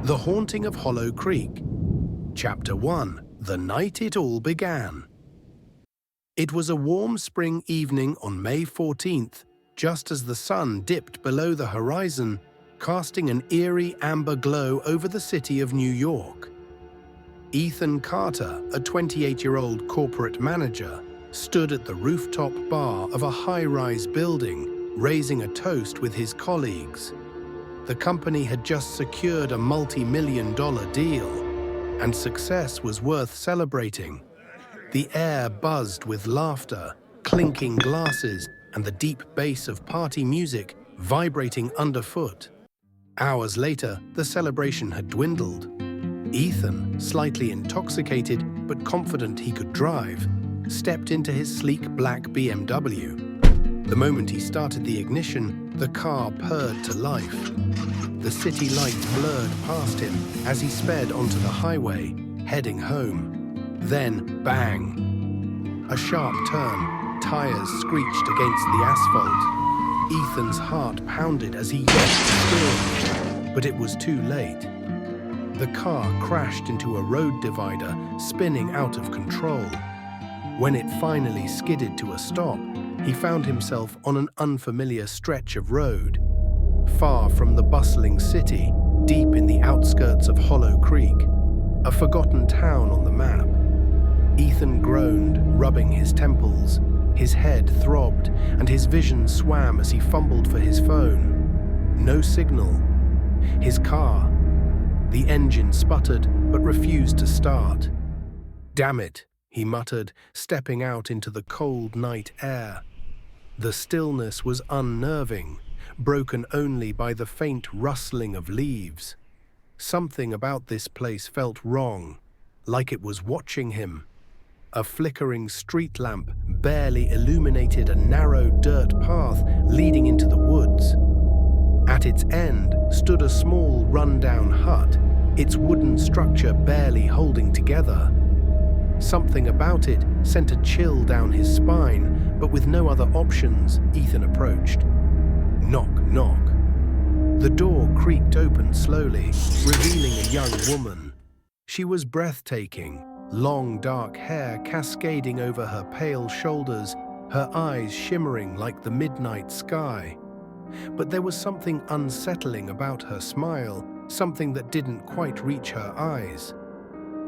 The Haunting of Hollow Creek. Chapter 1. The Night It All Began. It was a warm spring evening on May 14th, just as the sun dipped below the horizon, casting an eerie amber glow over the city of New York. Ethan Carter, a 28-year-old corporate manager, stood at the rooftop bar of a high-rise building, raising a toast with his colleagues. The company had just secured a multi-million-dollar deal, and success was worth celebrating. The air buzzed with laughter, clinking glasses, and the deep bass of party music vibrating underfoot. Hours later, the celebration had dwindled. Ethan, slightly intoxicated but confident he could drive, stepped into his sleek black BMW. The moment he started the ignition, the car purred to life. The city lights blurred past him as he sped onto the highway, heading home. Then, bang! A sharp turn, tires screeched against the asphalt. Ethan's heart pounded as he yelped still, but it was too late. The car crashed into a road divider, spinning out of control. When it finally skidded to a stop, he found himself on an unfamiliar stretch of road. Far from the bustling city, deep in the outskirts of Hollow Creek, a forgotten town on the map. Ethan groaned, rubbing his temples. His head throbbed, and his vision swam as he fumbled for his phone. No signal. His car. The engine sputtered, but refused to start. "Damn it," he muttered, stepping out into the cold night air. The stillness was unnerving, broken only by the faint rustling of leaves. Something about this place felt wrong, like it was watching him. A flickering street lamp barely illuminated a narrow dirt path leading into the woods. At its end stood a small, run-down hut, its wooden structure barely holding together. Something about it sent a chill down his spine, but with no other options, Ethan approached. Knock, knock. The door creaked open slowly, revealing a young woman. She was breathtaking, long dark hair cascading over her pale shoulders, her eyes shimmering like the midnight sky. But there was something unsettling about her smile, something that didn't quite reach her eyes.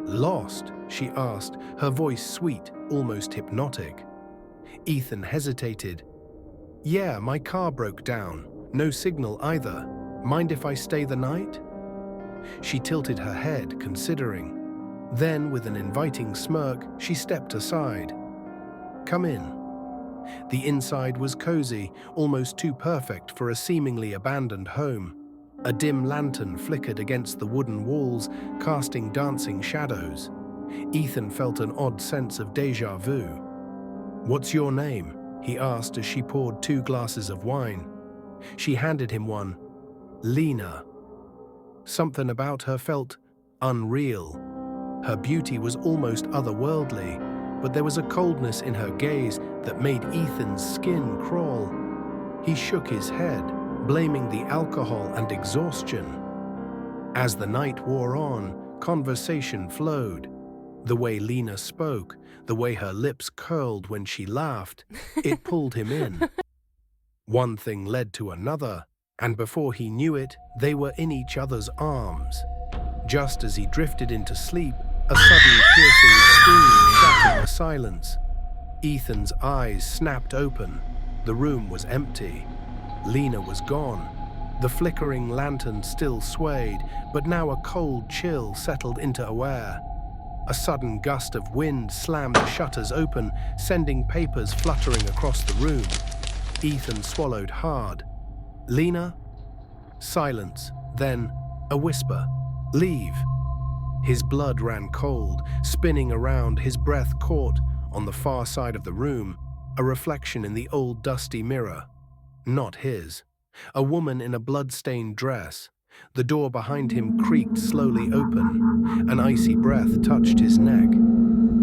"Lost?" she asked, her voice sweet, almost hypnotic. Ethan hesitated. "Yeah, my car broke down. No signal either. Mind if I stay the night?" She tilted her head, considering. Then, with an inviting smirk, she stepped aside. "Come in." The inside was cozy, almost too perfect for a seemingly abandoned home. A dim lantern flickered against the wooden walls, casting dancing shadows. Ethan felt an odd sense of déjà vu. "What's your name?" he asked as she poured 2 glasses of wine. She handed him one. "Lena." Something about her felt unreal. Her beauty was almost otherworldly, but there was a coldness in her gaze that made Ethan's skin crawl. He shook his head, blaming the alcohol and exhaustion. As the night wore on, conversation flowed. The way Lena spoke, the way her lips curled when she laughed, it pulled him in. One thing led to another, and before he knew it, they were in each other's arms. Just as he drifted into sleep, a sudden piercing scream shattered the silence. Ethan's eyes snapped open. The room was empty. Lena was gone. The flickering lantern still swayed, but now a cold chill settled into air. A sudden gust of wind slammed the shutters open, sending papers fluttering across the room. Ethan swallowed hard. "Lena?" Silence, then a whisper. "Leave." His blood ran cold, spinning around, his breath caught, on the far side of the room, a reflection in the old dusty mirror. Not his. A woman in a blood-stained dress. The door behind him creaked slowly open. An icy breath touched his neck.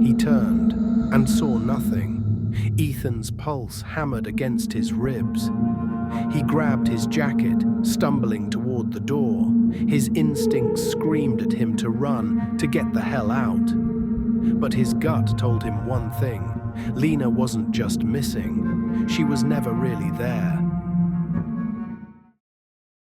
He turned and saw nothing. Ethan's pulse hammered against his ribs. He grabbed his jacket, stumbling toward the door. His instincts screamed at him to run, to get the hell out. But his gut told him one thing. Lena wasn't just missing. She was never really there.